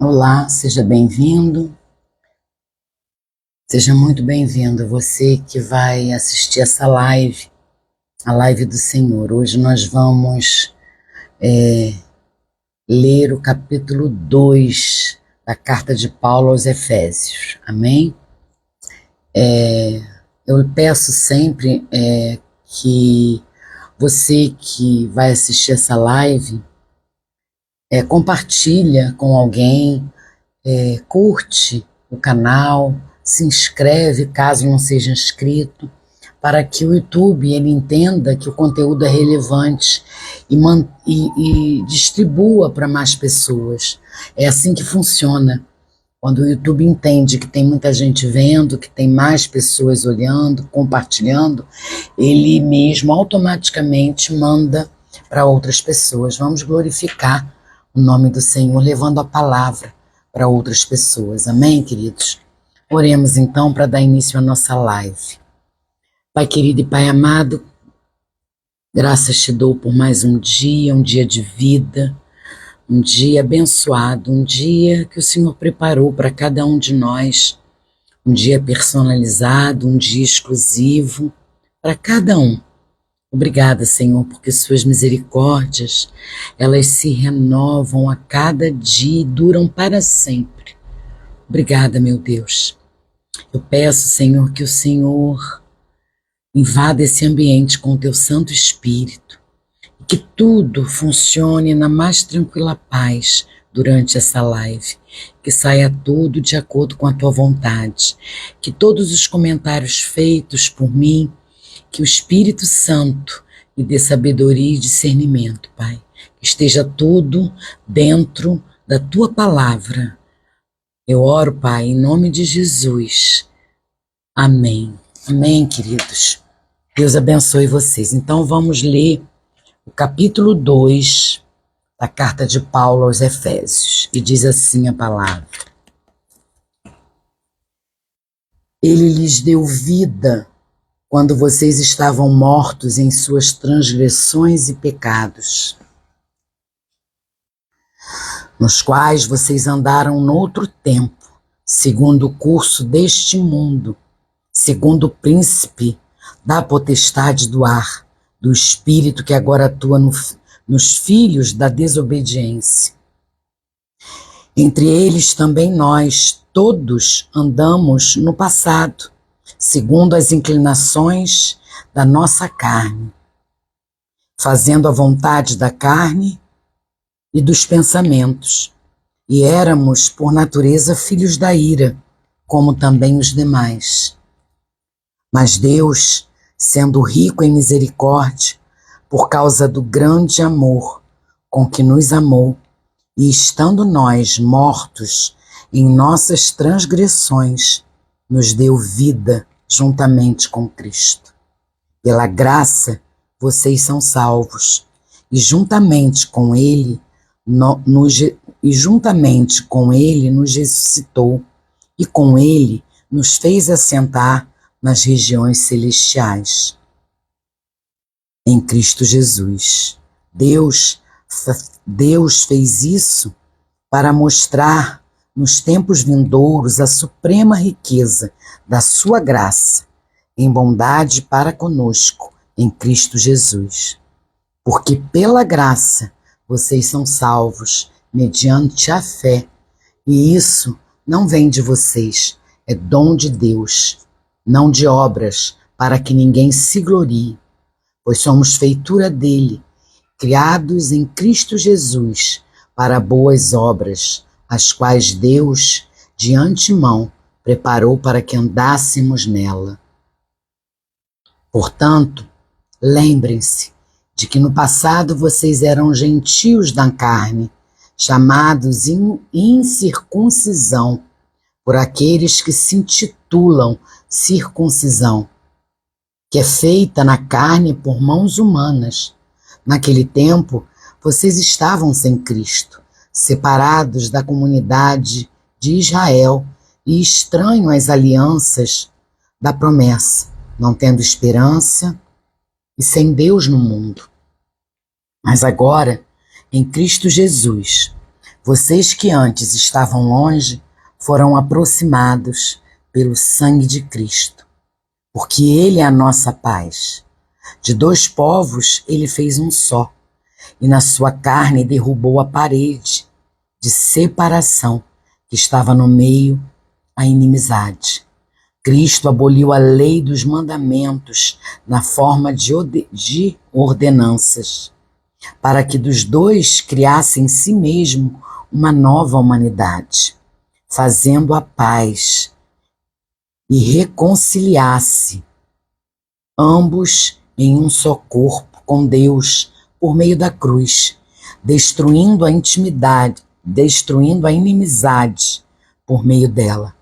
Olá, seja bem-vindo, seja muito bem-vindo você que vai assistir essa live, a live do Senhor. Hoje nós vamos ler o capítulo 2 da carta de Paulo aos Efésios, amém? Eu peço sempre que você que vai assistir essa live compartilha com alguém, curte o canal, se inscreve caso não seja inscrito, para que o YouTube ele entenda que o conteúdo é relevante e distribua para mais pessoas. É assim que funciona. Quando o YouTube entende que tem muita gente vendo, que tem mais pessoas olhando, compartilhando, ele mesmo automaticamente manda para outras pessoas. Vamos glorificar o nome do Senhor, levando a palavra para outras pessoas. Amém, queridos? Oremos então para dar início à nossa live. Pai querido e Pai amado, graças te dou por mais um dia de vida, um dia abençoado, um dia que o Senhor preparou para cada um de nós, um dia personalizado, um dia exclusivo para cada um. Obrigada, Senhor, porque suas misericórdias, elas se renovam a cada dia e duram para sempre. Obrigada, meu Deus. Eu peço, Senhor, que o Senhor invada esse ambiente com o teu Santo Espírito e que tudo funcione na mais tranquila paz durante essa live, que saia tudo de acordo com a tua vontade, que todos os comentários feitos por mim, que o Espírito Santo me dê sabedoria e discernimento, Pai, que esteja tudo dentro da tua palavra. Eu oro, Pai, em nome de Jesus. Amém. Amém, queridos. Deus abençoe vocês. Então vamos ler o capítulo 2 da carta de Paulo aos Efésios. E diz assim a palavra: Ele lhes deu vida quando vocês estavam mortos em suas transgressões e pecados, nos quais vocês andaram noutro tempo, segundo o curso deste mundo, segundo o príncipe da potestade do ar, do espírito que agora atua nos filhos da desobediência. Entre eles também nós, todos, andamos no passado, segundo as inclinações da nossa carne, fazendo a vontade da carne e dos pensamentos, e éramos, por natureza, filhos da ira, como também os demais. Mas Deus, sendo rico em misericórdia, por causa do grande amor com que nos amou, e estando nós mortos em nossas transgressões, nos deu vida juntamente com Cristo. Pela graça, vocês são salvos, e juntamente com Ele nos ressuscitou, e com Ele nos fez assentar nas regiões celestiais. Em Cristo Jesus. Deus fez isso para mostrar nos tempos vindouros a suprema riqueza da sua graça, em bondade para conosco, em Cristo Jesus. Porque pela graça vocês são salvos, mediante a fé, e isso não vem de vocês, é dom de Deus, não de obras, para que ninguém se glorie, pois somos feitura dele, criados em Cristo Jesus, para boas obras, as quais Deus, de antemão, preparou para que andássemos nela. Portanto, lembrem-se de que no passado vocês eram gentios da carne, chamados incircuncisão, por aqueles que se intitulam circuncisão, que é feita na carne por mãos humanas. Naquele tempo, vocês estavam sem Cristo, separados da comunidade de Israel e estranhos às alianças da promessa, não tendo esperança e sem Deus no mundo. Mas agora, em Cristo Jesus, Vocês que antes estavam longe foram aproximados pelo sangue de Cristo, porque Ele é a nossa paz. De dois povos Ele fez um só, e na sua carne derrubou a parede de separação que estava no meio, a inimizade. Cristo aboliu a lei dos mandamentos na forma de ordenanças, para que dos dois criasse em si mesmo uma nova humanidade, fazendo a paz e reconciliasse ambos em um só corpo com Deus por meio da cruz, destruindo a intimidade, destruindo a inimizade por meio dela.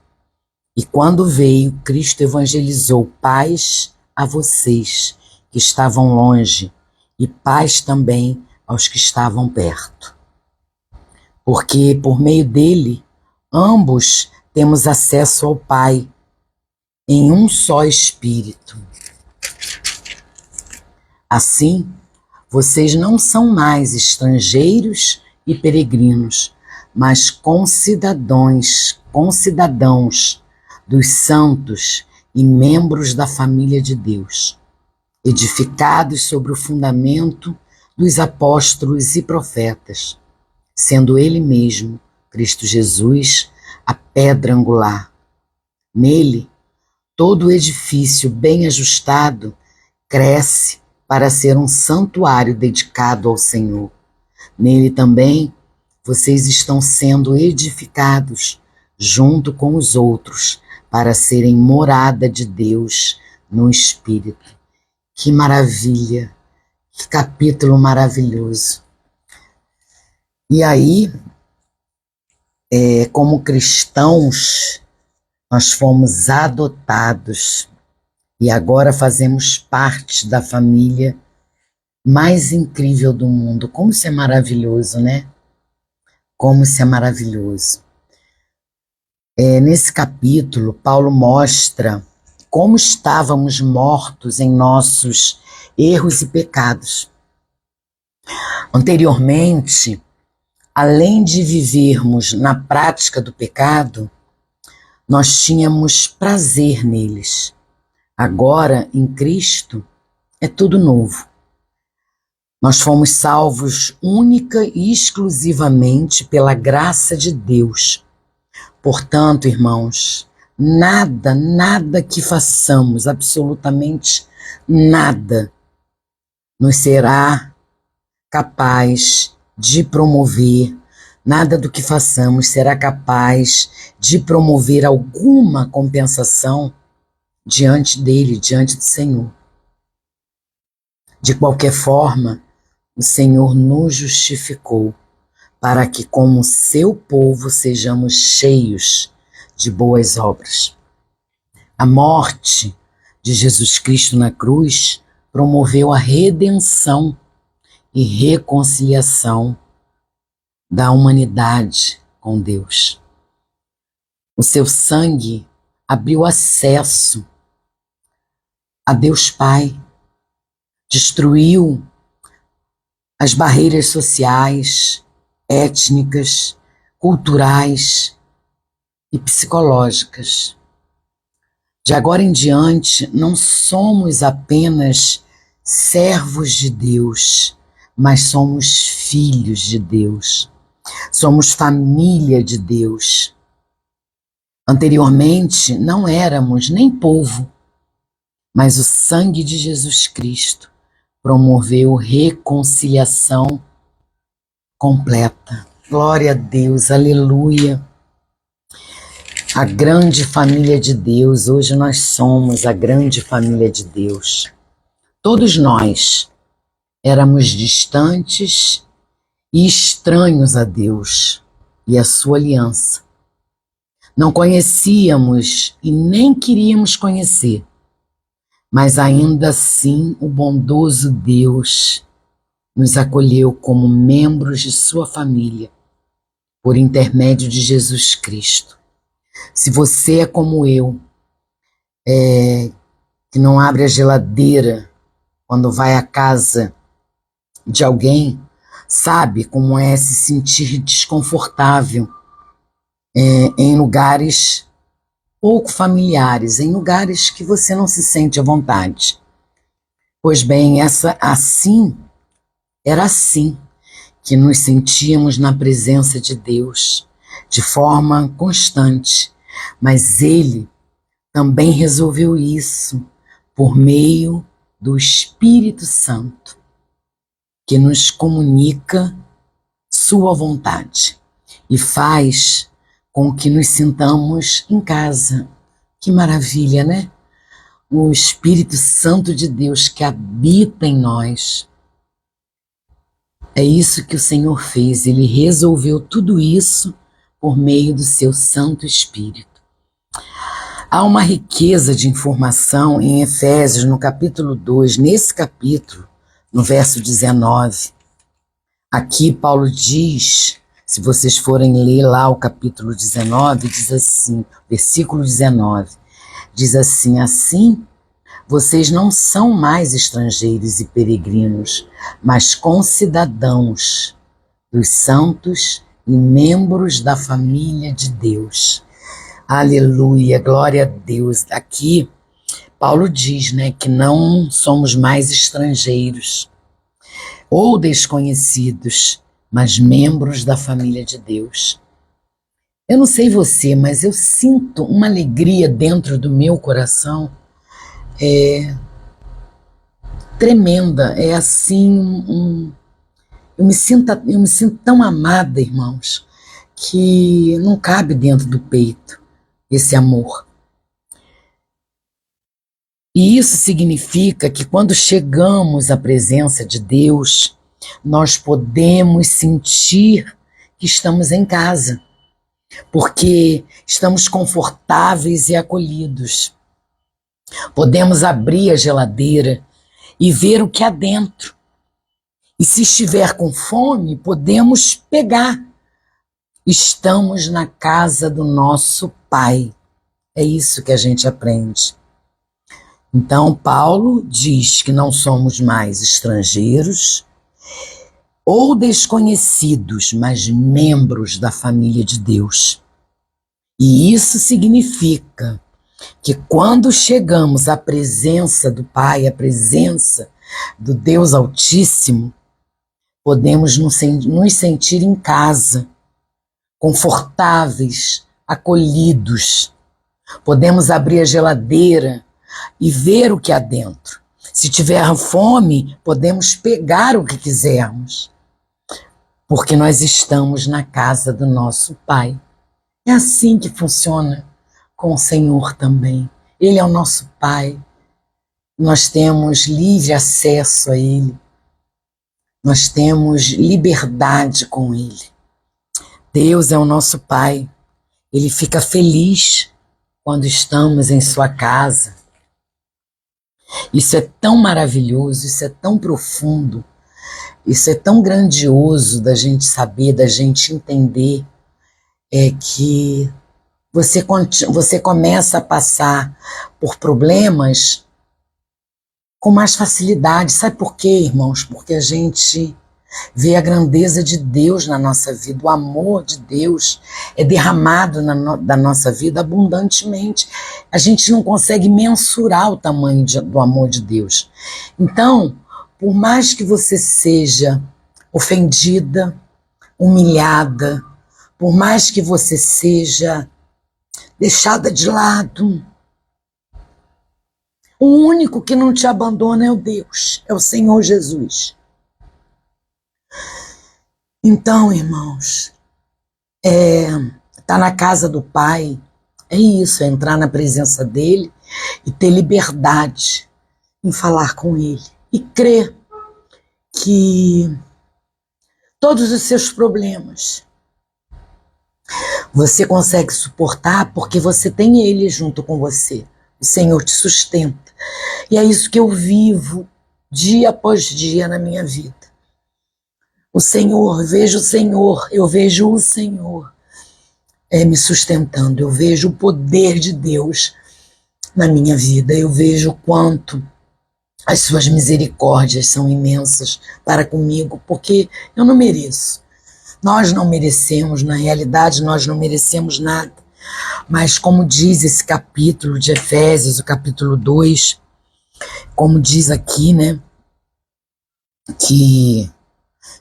E quando veio, Cristo evangelizou paz a vocês que estavam longe e paz também aos que estavam perto. Porque por meio dele, ambos temos acesso ao Pai em um só Espírito. Assim, vocês não são mais estrangeiros e peregrinos, mas concidadãos dos santos e membros da família de Deus, edificados sobre o fundamento dos apóstolos e profetas, sendo Ele mesmo, Cristo Jesus, a pedra angular. Nele, todo o edifício bem ajustado cresce para ser um santuário dedicado ao Senhor. Nele também vocês estão sendo edificados junto com os outros para serem morada de Deus no Espírito. Que maravilha, que capítulo maravilhoso. E aí, como cristãos, nós fomos adotados e agora fazemos parte da família mais incrível do mundo. Como isso é maravilhoso, né? Como isso é maravilhoso. Nesse capítulo, Paulo mostra como estávamos mortos em nossos erros e pecados. Anteriormente, além de vivermos na prática do pecado, nós tínhamos prazer neles. Agora, em Cristo, é tudo novo. Nós fomos salvos única e exclusivamente pela graça de Deus. Portanto, irmãos, nada que façamos, absolutamente nada, nos será capaz de promover, nada do que façamos será capaz de promover alguma compensação diante dele, diante do Senhor. De qualquer forma, o Senhor nos justificou para que, como seu povo, sejamos cheios de boas obras. A morte de Jesus Cristo na cruz promoveu a redenção e reconciliação da humanidade com Deus. O seu sangue abriu acesso a Deus Pai, destruiu as barreiras sociais, étnicas, culturais e psicológicas. De agora em diante, não somos apenas servos de Deus, mas somos filhos de Deus. Somos família de Deus. Anteriormente, não éramos nem povo, mas o sangue de Jesus Cristo promoveu reconciliação completa. Glória a Deus, aleluia. A grande família de Deus, hoje nós somos a grande família de Deus. Todos nós éramos distantes e estranhos a Deus e a sua aliança. Não conhecíamos e nem queríamos conhecer, mas ainda assim o bondoso Deus nos acolheu como membros de sua família, por intermédio de Jesus Cristo. Se você é como eu, que não abre a geladeira quando vai à casa de alguém, sabe como é se sentir desconfortável em lugares pouco familiares, em lugares que você não se sente à vontade. Pois bem, era assim que nos sentíamos na presença de Deus, de forma constante. Mas Ele também resolveu isso por meio do Espírito Santo, que nos comunica sua vontade e faz com que nos sintamos em casa. Que maravilha, né? O Espírito Santo de Deus que habita em nós. É isso que o Senhor fez, Ele resolveu tudo isso por meio do seu Santo Espírito. Há uma riqueza de informação em Efésios, no capítulo 2, nesse capítulo, no verso 19. Aqui Paulo diz, se vocês forem ler lá o capítulo 19, diz assim, versículo 19, diz assim: assim, vocês não são mais estrangeiros e peregrinos, mas concidadãos dos santos e membros da família de Deus. Aleluia, glória a Deus. Aqui Paulo diz, né, que não somos mais estrangeiros ou desconhecidos, mas membros da família de Deus. Eu não sei você, mas eu sinto uma alegria dentro do meu coração tremenda. É assim, eu me sinto tão amada, irmãos, que não cabe dentro do peito esse amor. E isso significa que quando chegamos à presença de Deus, nós podemos sentir que estamos em casa, porque estamos confortáveis e acolhidos. Podemos abrir a geladeira e ver o que há dentro. E se estiver com fome, podemos pegar. Estamos na casa do nosso Pai. É isso que a gente aprende. Então, Paulo diz que não somos mais estrangeiros ou desconhecidos, mas membros da família de Deus. E isso significa que quando chegamos à presença do Pai, à presença do Deus Altíssimo, podemos nos sentir em casa, confortáveis, acolhidos. Podemos abrir a geladeira e ver o que há dentro. Se tiver fome, podemos pegar o que quisermos, porque nós estamos na casa do nosso Pai. É assim que funciona com o Senhor também. Ele é o nosso Pai. Nós temos livre acesso a Ele. Nós temos liberdade com Ele. Deus é o nosso Pai. Ele fica feliz quando estamos em sua casa. Isso é tão maravilhoso, isso é tão profundo, isso é tão grandioso da gente saber, da gente entender, que você começa a passar por problemas com mais facilidade. Sabe por quê, irmãos? Porque a gente vê a grandeza de Deus na nossa vida, o amor de Deus é derramado da nossa vida abundantemente. A gente não consegue mensurar o tamanho do amor de Deus. Então, por mais que você seja ofendida, humilhada, por mais que você seja deixada de lado, o único que não te abandona é o Deus, é o Senhor Jesus. Então, irmãos, tá na casa do Pai, é isso, é entrar na presença dele e ter liberdade em falar com ele e crer que todos os seus problemas você consegue suportar porque você tem ele junto com você. O Senhor te sustenta. E é isso que eu vivo dia após dia na minha vida. O Senhor, eu vejo o Senhor me sustentando, eu vejo o poder de Deus na minha vida, eu vejo o quanto As suas misericórdias são imensas para comigo, porque eu não mereço. Nós não merecemos, na realidade, nós não merecemos nada. Mas como diz esse capítulo de Efésios, o capítulo 2, como diz aqui, né, que,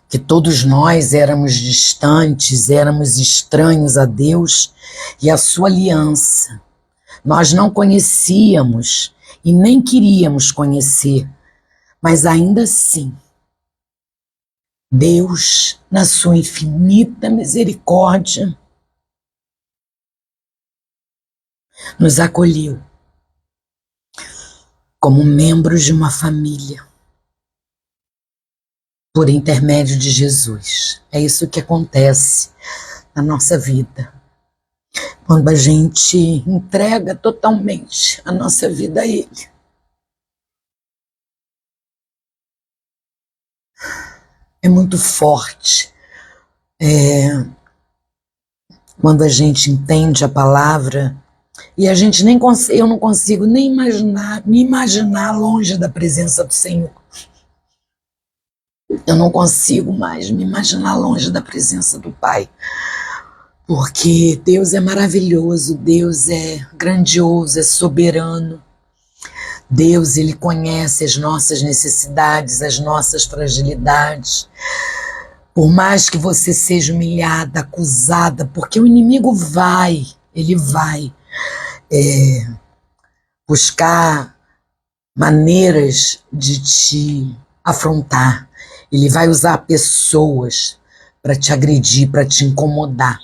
que todos nós éramos distantes, éramos estranhos a Deus e a sua aliança. Nós não conhecíamos e nem queríamos conhecer, mas ainda assim, Deus, na sua infinita misericórdia, nos acolheu como membros de uma família, por intermédio de Jesus. É isso que acontece na nossa vida. Quando a gente entrega totalmente a nossa vida a Ele. É muito forte. Quando a gente entende a palavra, e a gente eu não consigo nem me imaginar longe da presença do Senhor. Eu não consigo mais me imaginar longe da presença do Pai. Porque Deus é maravilhoso, Deus é grandioso, é soberano. Deus, Ele conhece as nossas necessidades, as nossas fragilidades. Por mais que você seja humilhada, acusada, porque o inimigo ele vai buscar maneiras de te afrontar. Ele vai usar pessoas para te agredir, para te incomodar.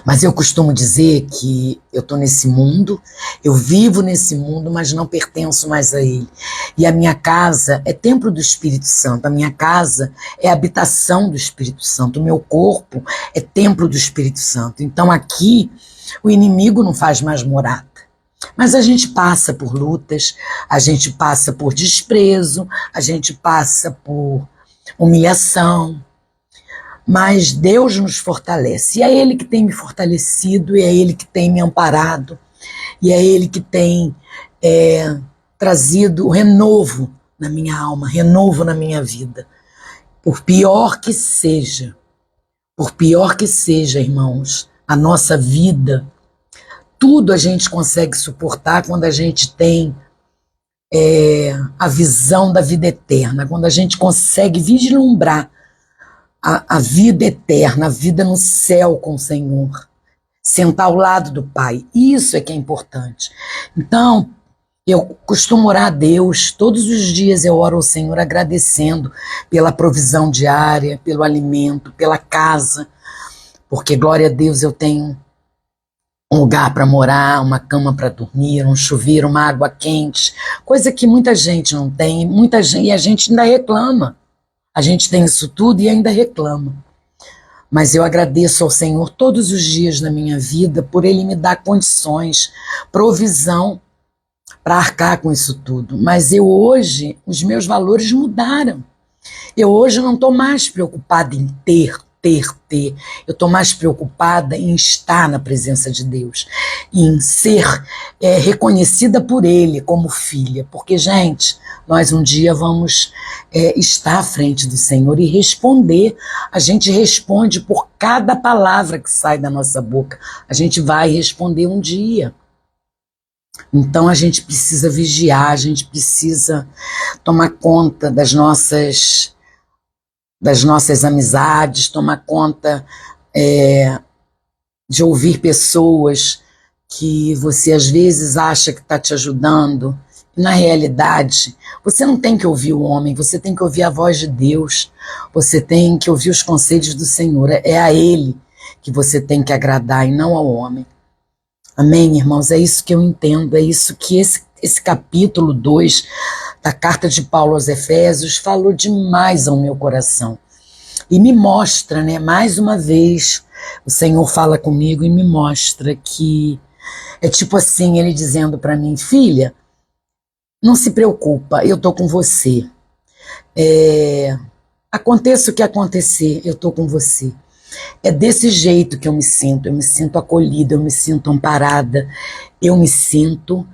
Mas eu costumo dizer que eu estou nesse mundo, eu vivo nesse mundo, mas não pertenço mais a ele. E a minha casa é templo do Espírito Santo, a minha casa é habitação do Espírito Santo, o meu corpo é templo do Espírito Santo. Então aqui o inimigo não faz mais morada. Mas a gente passa por lutas, a gente passa por desprezo, a gente passa por humilhação. Mas Deus nos fortalece. E é Ele que tem me fortalecido, e é Ele que tem me amparado, e é Ele que tem trazido renovo na minha alma, renovo na minha vida. Por pior que seja, irmãos, a nossa vida, tudo a gente consegue suportar quando a gente tem a visão da vida eterna, quando a gente consegue vislumbrar a vida eterna, a vida no céu com o Senhor, sentar ao lado do Pai. Isso é que é importante. Então, eu costumo orar a Deus, todos os dias eu oro ao Senhor agradecendo pela provisão diária, pelo alimento, pela casa, porque, glória a Deus, eu tenho um lugar para morar, uma cama para dormir, um chuveiro, uma água quente, coisa que muita gente não tem, e a gente ainda reclama. A gente tem isso tudo e ainda reclama. Mas eu agradeço ao Senhor todos os dias na minha vida por Ele me dar condições, provisão para arcar com isso tudo. Mas hoje, os meus valores mudaram. Eu hoje não estou mais preocupada em ter. Eu estou mais preocupada em estar na presença de Deus, em ser reconhecida por Ele como filha. Porque, gente, nós um dia vamos estar à frente do Senhor e responder. A gente responde por cada palavra que sai da nossa boca. A gente vai responder um dia. Então a gente precisa vigiar, a gente precisa tomar conta das nossas amizades, tomar conta de ouvir pessoas que você às vezes acha que está te ajudando. E na realidade, você não tem que ouvir o homem, você tem que ouvir a voz de Deus, você tem que ouvir os conselhos do Senhor. É a Ele que você tem que agradar e não ao homem. Amém, irmãos? É isso que eu entendo, é isso que esse capítulo 2 da carta de Paulo aos Efésios falou demais ao meu coração. E me mostra, né, mais uma vez, o Senhor fala comigo e me mostra que é tipo assim, Ele dizendo para mim: filha, não se preocupa, eu estou com você. Aconteça o que acontecer, eu estou com você. É desse jeito que eu me sinto acolhida, eu me sinto amparada, eu me sinto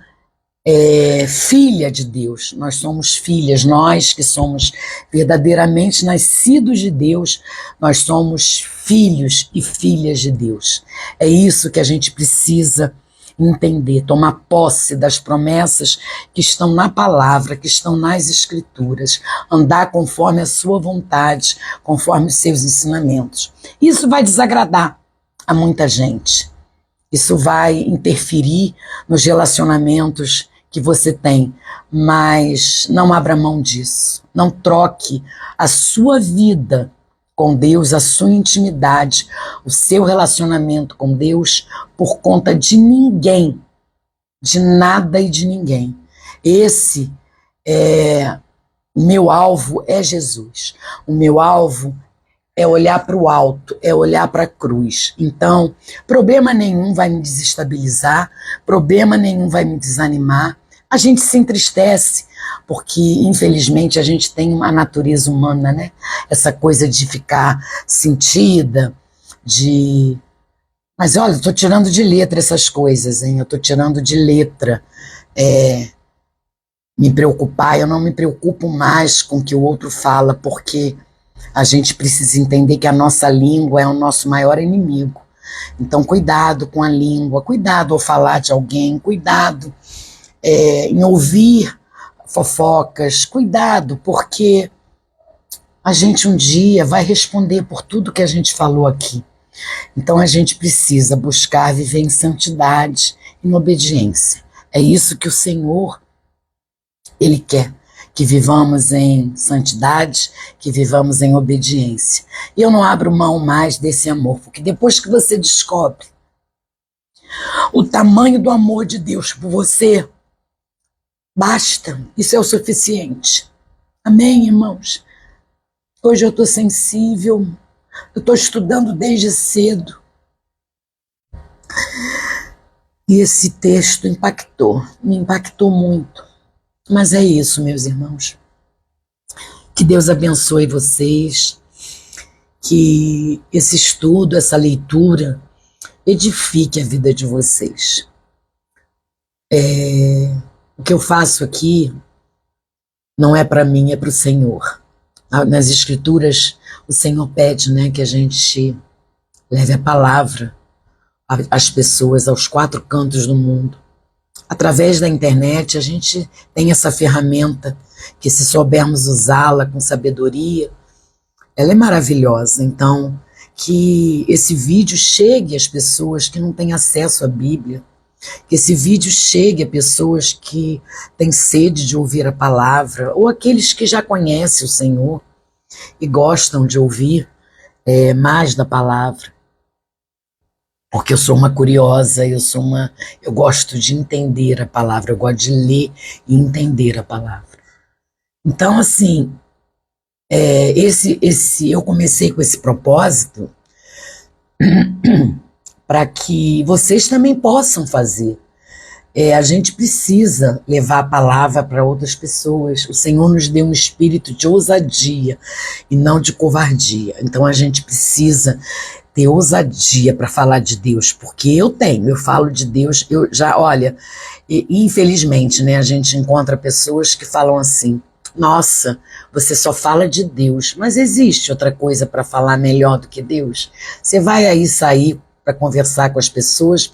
filha de Deus, nós somos filhas, nós que somos verdadeiramente nascidos de Deus, nós somos filhos e filhas de Deus. É isso que a gente precisa entender, tomar posse das promessas que estão na palavra, que estão nas escrituras, andar conforme a sua vontade, conforme os seus ensinamentos. Isso vai desagradar a muita gente. Isso vai interferir nos relacionamentos que você tem, mas não abra mão disso. Não troque a sua vida com Deus, a sua intimidade, o seu relacionamento com Deus por conta de ninguém, de nada e de ninguém. O meu alvo é Jesus. O meu alvo é olhar para o alto, é olhar para a cruz. Então, problema nenhum vai me desestabilizar, problema nenhum vai me desanimar. A gente se entristece, porque, infelizmente, a gente tem uma natureza humana, né? Essa coisa de ficar sentida, de... Mas, olha, eu estou tirando de letra essas coisas, hein? Eu estou tirando de letra. Me preocupar, eu não me preocupo mais com o que o outro fala, porque a gente precisa entender que a nossa língua é o nosso maior inimigo. Então, cuidado com a língua, cuidado ao falar de alguém, cuidado em ouvir fofocas, cuidado, porque a gente um dia vai responder por tudo que a gente falou aqui. Então, a gente precisa buscar viver em santidade, em obediência. É isso que o Senhor, Ele quer. Que vivamos em santidade, que vivamos em obediência. E eu não abro mão mais desse amor, porque depois que você descobre o tamanho do amor de Deus por você, basta, isso é o suficiente. Amém, irmãos? Hoje eu estou sensível, eu estou estudando desde cedo. E esse texto me impactou muito. Mas é isso, meus irmãos. Que Deus abençoe vocês, que esse estudo, essa leitura, edifique a vida de vocês. O que eu faço aqui não é para mim, é para o Senhor. Nas Escrituras, o Senhor pede, né, que a gente leve a palavra às pessoas, aos 4 cantos do mundo. Através da internet, a gente tem essa ferramenta que, se soubermos usá-la com sabedoria, ela é maravilhosa. Então, que esse vídeo chegue às pessoas que não têm acesso à Bíblia, que esse vídeo chegue a pessoas que têm sede de ouvir a palavra, ou aqueles que já conhecem o Senhor e gostam de ouvir mais da palavra. Porque eu sou uma curiosa, eu gosto de entender a palavra, eu gosto de ler e entender a palavra. Então, assim, eu comecei com esse propósito para que vocês também possam fazer. A gente precisa levar a palavra para outras pessoas. O Senhor nos deu um espírito de ousadia e não de covardia. Então a gente precisa ter ousadia para falar de Deus, porque eu falo de Deus, olha, infelizmente, né, a gente encontra pessoas que falam assim: nossa, você só fala de Deus, mas existe outra coisa para falar melhor do que Deus? Você vai aí sair para conversar com as pessoas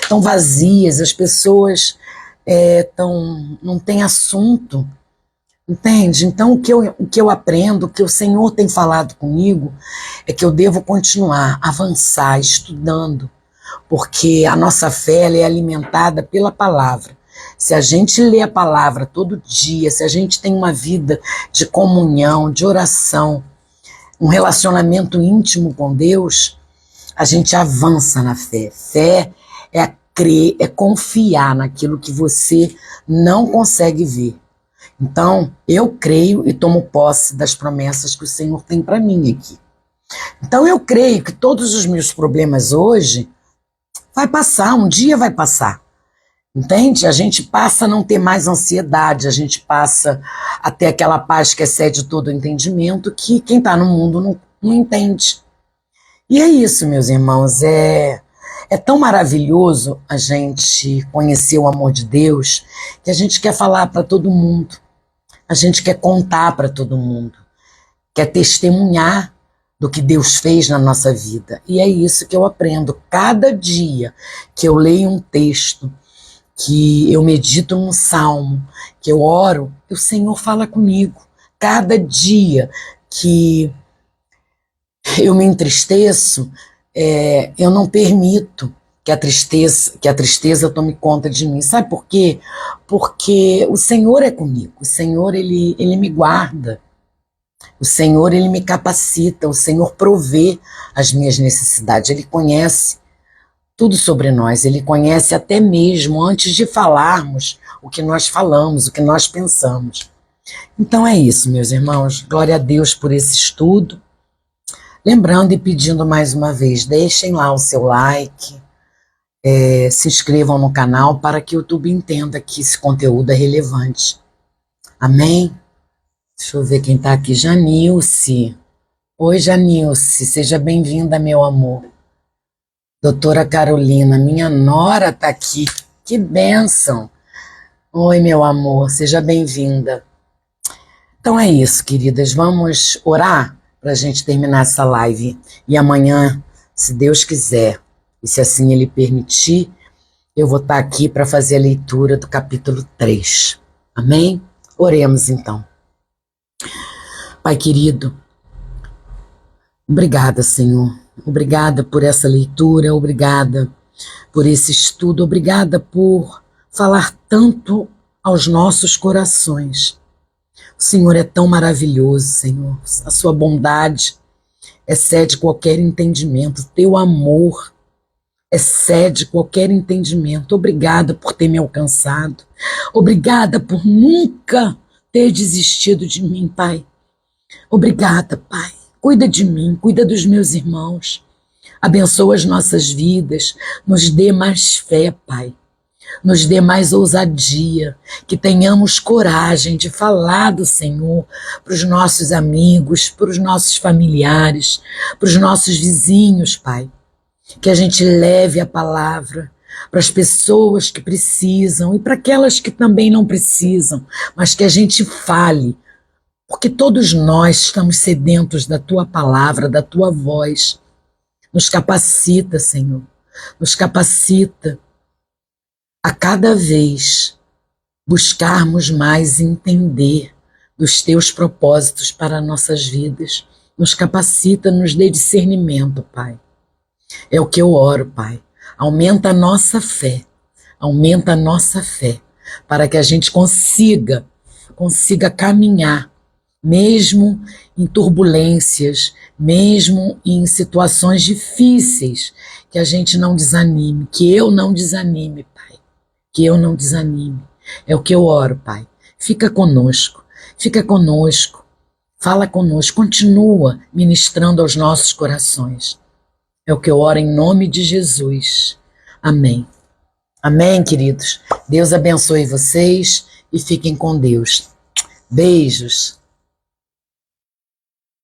estão vazias, as pessoas não têm assunto, entende? Então o que eu aprendo, o que o Senhor tem falado comigo, é que eu devo continuar, avançar, estudando, porque a nossa fé ela é alimentada pela palavra. Se a gente lê a palavra todo dia, se a gente tem uma vida de comunhão, de oração, um relacionamento íntimo com Deus, a gente avança na fé. Fé é crer, é confiar naquilo que você não consegue ver. Então, eu creio e tomo posse das promessas que o Senhor tem para mim aqui. Então, eu creio que todos os meus problemas hoje vai passar, um dia vai passar. Entende? A gente passa a não ter mais ansiedade, a gente passa a ter aquela paz que excede todo o entendimento, que quem está no mundo não entende. E é isso, meus irmãos, É tão maravilhoso a gente conhecer o amor de Deus que a gente quer falar para todo mundo, a gente quer contar para todo mundo, quer testemunhar do que Deus fez na nossa vida. E é isso que eu aprendo. Cada dia que eu leio um texto, que eu medito num salmo, que eu oro, o Senhor fala comigo. Cada dia que eu me entristeço, eu não permito que a tristeza tome conta de mim. Sabe por quê? Porque o Senhor é comigo. O Senhor, ele me guarda. O Senhor, ele me capacita. O Senhor provê as minhas necessidades. Ele conhece tudo sobre nós. Ele conhece até mesmo antes de falarmos o que nós falamos, o que nós pensamos. Então é isso, meus irmãos. Glória a Deus por esse estudo. Lembrando e pedindo mais uma vez, deixem lá o seu like, se inscrevam no canal para que o YouTube entenda que esse conteúdo é relevante. Amém? Deixa eu ver quem está aqui. Janilce. Oi, Janilce. Seja bem-vinda, meu amor. Doutora Carolina, minha nora está aqui. Que bênção. Oi, meu amor. Seja bem-vinda. Então é isso, queridas. Vamos orar para a gente terminar essa live. E amanhã, se Deus quiser, e se assim Ele permitir, eu vou estar aqui para fazer a leitura do capítulo 3. Amém? Oremos então. Pai querido, obrigada, Senhor. Obrigada por essa leitura, obrigada por esse estudo, obrigada por falar tanto aos nossos corações. O Senhor é tão maravilhoso, Senhor. A sua bondade excede qualquer entendimento. O teu amor excede qualquer entendimento. Obrigada por ter me alcançado. Obrigada por nunca ter desistido de mim, Pai. Obrigada, Pai. Cuida de mim, cuida dos meus irmãos. Abençoa as nossas vidas. Nos dê mais fé, Pai. Nos dê mais ousadia, que tenhamos coragem de falar do Senhor para os nossos amigos, para os nossos familiares, para os nossos vizinhos, Pai. Que a gente leve a palavra para as pessoas que precisam e para aquelas que também não precisam, mas que a gente fale, porque todos nós estamos sedentos da Tua palavra, da Tua voz. Nos capacita, Senhor, nos capacita a cada vez buscarmos mais entender dos Teus propósitos para nossas vidas. Nos capacita, nos dê discernimento, Pai. É o que eu oro, Pai. Aumenta a nossa fé, para que a gente consiga caminhar, mesmo em turbulências, mesmo em situações difíceis, que a gente não desanime, que eu não desanime, Pai. Que eu não desanime. É o que eu oro, Pai. Fica conosco, fala conosco, continua ministrando aos nossos corações. É o que eu oro em nome de Jesus. Amém. Amém, queridos. Deus abençoe vocês e fiquem com Deus. Beijos.